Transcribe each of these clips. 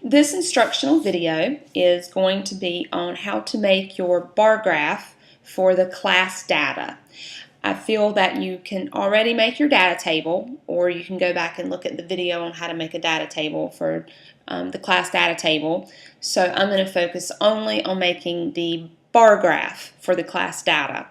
This instructional video is going to be on how to make your bar graph for the class data. I feel that you can already make your data table, or you can go back and look at the video on how to make a data table for the class data table. So I'm going to focus only on making the bar graph for the class data.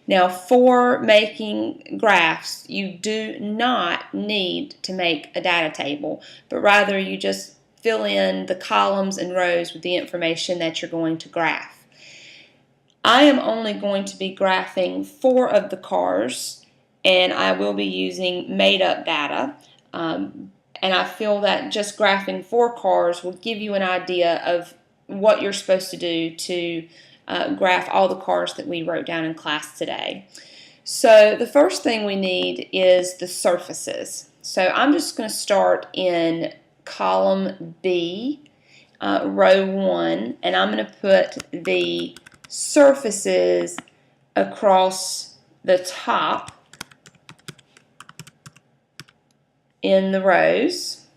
Now, for making graphs, you do not need to make a data table, but rather you just fill in the columns and rows with the information that you're going to graph. I am only going to be graphing 4 of the cars, and I will be using made-up data. And I feel that just graphing 4 cars will give you an idea of what you're supposed to do to graph all the cars that we wrote down in class today. So the first thing we need is the surfaces. So I'm just going to start in column B, row 1, and I'm going to put the surfaces across the top in the rows.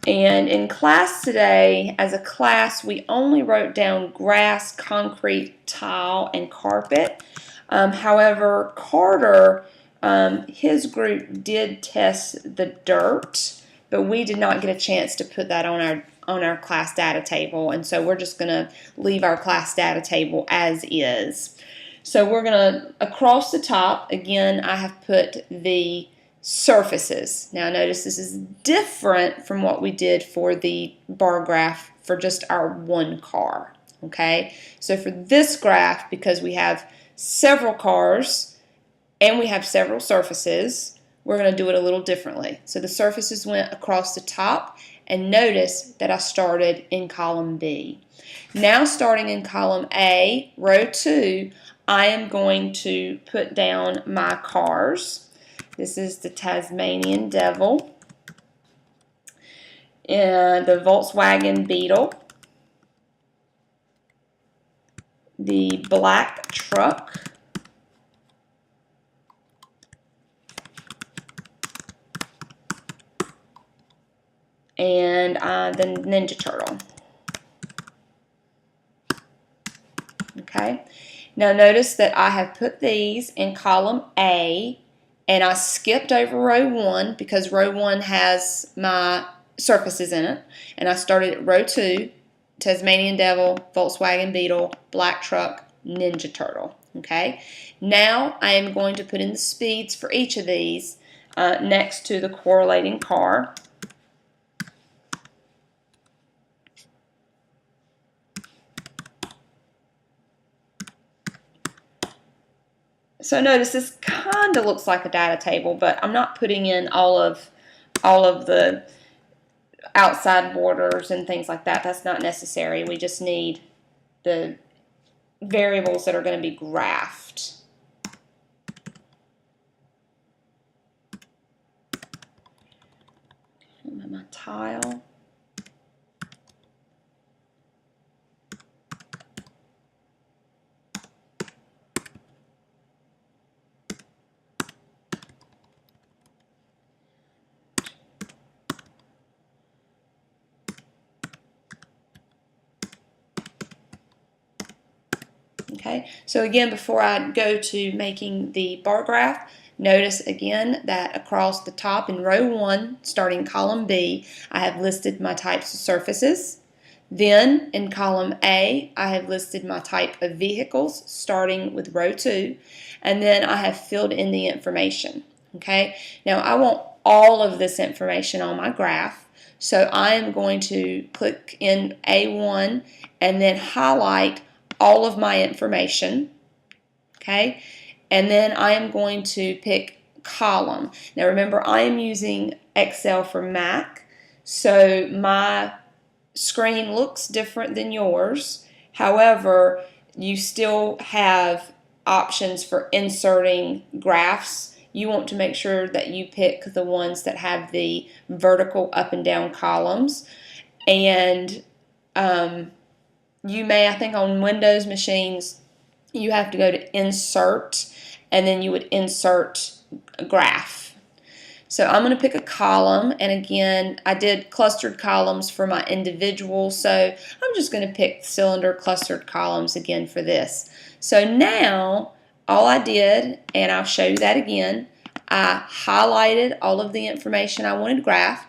And in class today, as a class, we only wrote down grass, concrete, tile, and carpet. However, Carter, his group did test the dirt, but we did not get a chance to put that on our class data table, and so we're just going to leave our class data table as is. So we're going to, across the top, again, I have put the surfaces. Now notice this is different from what we did for the bar graph for just our one car. Okay, so for this graph, because we have several cars and we have several surfaces, we're going to do it a little differently. So the surfaces went across the top, and notice that I started in column B. Now starting in column A, row 2, I am going to put down my cars. This is the Tasmanian Devil, and the Volkswagen Beetle, the black truck, and the Ninja Turtle. Okay, now notice that I have put these in column A, and I skipped over row 1 because row 1 has my surfaces in it, and I started at row 2, Tasmanian Devil, Volkswagen Beetle, black truck, Ninja Turtle. Okay, now I am going to put in the speeds for each of these next to the correlating car. So notice this kind of looks like a data table, but I'm not putting in all of the outside borders and things like that. That's not necessary. We just need the variables that are going to be graphed. My tile. Okay, so again, before I go to making the bar graph, notice again that across the top in row 1, starting column B, I have listed my types of surfaces. Then in column A, I have listed my type of vehicles, starting with row 2, and then I have filled in the information. Okay, now I want all of this information on my graph, so I am going to click in A1 and then highlight all of my information, okay, and then I am going to pick column. Now remember, I am using Excel for Mac, so my screen looks different than yours. However, you still have options for inserting graphs. You want to make sure that you pick the ones that have the vertical up and down columns, and you may, I think on Windows machines, you have to go to Insert, and then you would insert a graph. So I'm going to pick a column, and again, I did clustered columns for my individual, so I'm just going to pick cylinder clustered columns again for this. So now, all I did, and I'll show you that again, I highlighted all of the information I wanted graphed,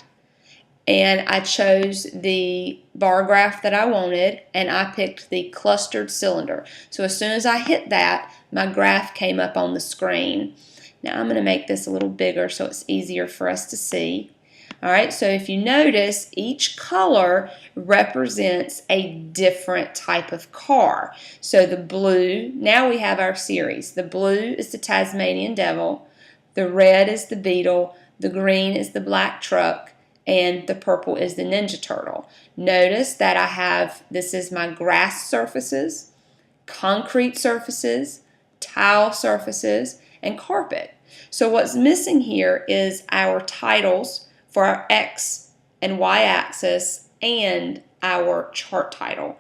and I chose the bar graph that I wanted, and I picked the clustered cylinder. So as soon as I hit that, my graph came up on the screen. Now I'm going to make this a little bigger so it's easier for us to see. Alright, so if you notice, each color represents a different type of car. So the blue, now we have our series. The blue is the Tasmanian Devil, the red is the Beetle, the green is the black truck, and the purple is the Ninja Turtle. Notice that I have, this is my grass surfaces, concrete surfaces, tile surfaces, and carpet. So what's missing here is our titles for our X and Y axis and our chart title.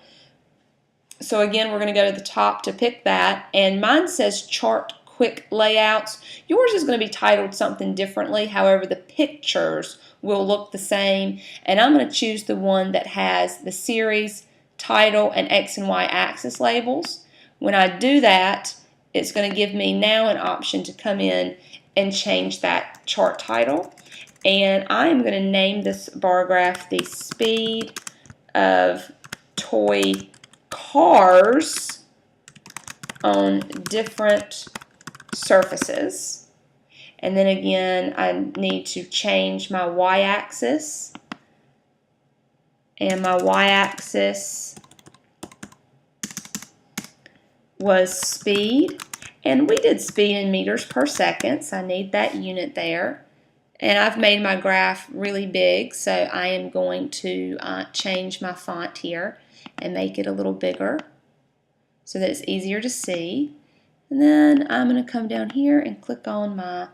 So again, we're going to go to the top to pick that, and mine says chart quick layouts. Yours is going to be titled something differently, however the pictures will look the same, and I'm going to choose the one that has the series, title, and X and Y axis labels. When I do that, it's going to give me now an option to come in and change that chart title, and I'm going to name this bar graph the speed of toy cars on different surfaces. And then again, I need to change my y-axis, and my y-axis was speed, and we did speed in meters per second, so I need that unit there. And I've made my graph really big, so I am going to change my font here and make it a little bigger so that it's easier to see. And then I'm going to come down here and click on my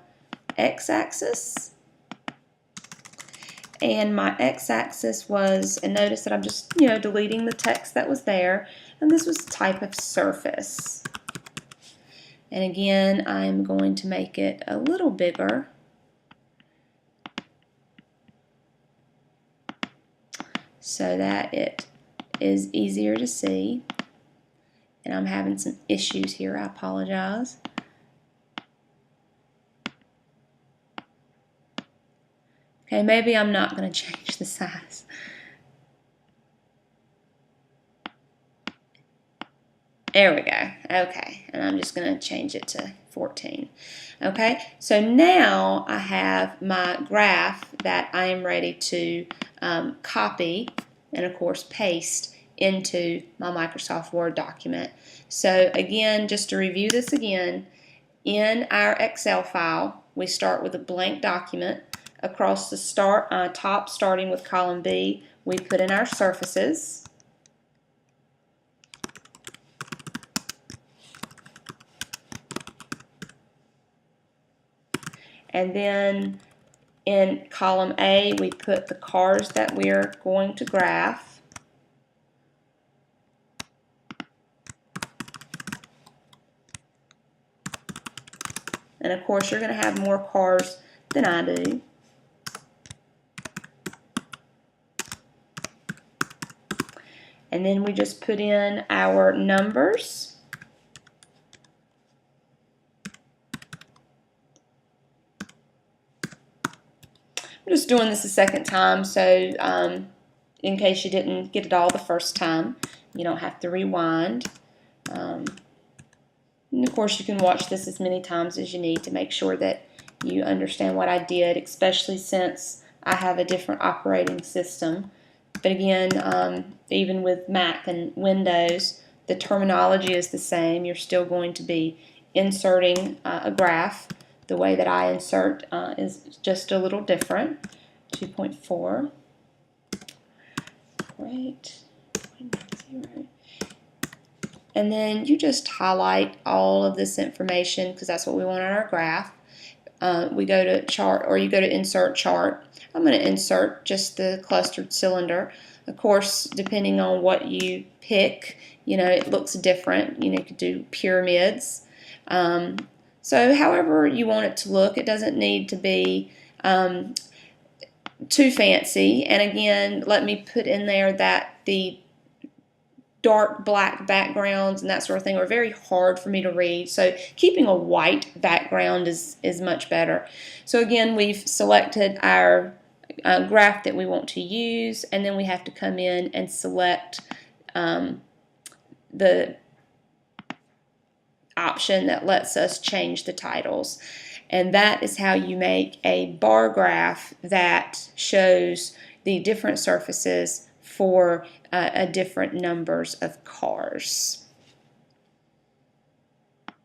x-axis, and my x-axis was, and notice that I'm just deleting the text that was there, and this was type of surface. And again, I'm going to make it a little bigger so that it is easier to see. And I'm having some issues here, I apologize. Okay, maybe I'm not going to change the size. There we go. Okay, and I'm just going to change it to 14. Okay, so now I have my graph that I am ready to copy and, of course, paste into my Microsoft Word document. So again, just to review this again, in our Excel file, we start with a blank document. Across the top, starting with column B, we put in our surfaces. And then in column A, we put the cars that we're going to graph. And of course, you're going to have more cars than I do. And then we just put in our numbers. I'm just doing this a second time, so in case you didn't get it all the first time, you don't have to rewind. And of course, you can watch this as many times as you need to make sure that you understand what I did, especially since I have a different operating system. But again, even with Mac and Windows, the terminology is the same. You're still going to be inserting a graph. The way that I insert is just a little different. 2.4. Great. 0. And then you just highlight all of this information because that's what we want on our graph. We go to chart, or you go to insert chart. I'm going to insert just the clustered cylinder. Of course, depending on what you pick, it looks different. You could do pyramids. So however you want it to look, it doesn't need to be too fancy. And again, let me put in there that the dark black backgrounds and that sort of thing are very hard for me to read. So keeping a white background is much better. So again, we've selected our graph that we want to use, and then we have to come in and select the option that lets us change the titles. And that is how you make a bar graph that shows the different surfaces for different numbers of cars.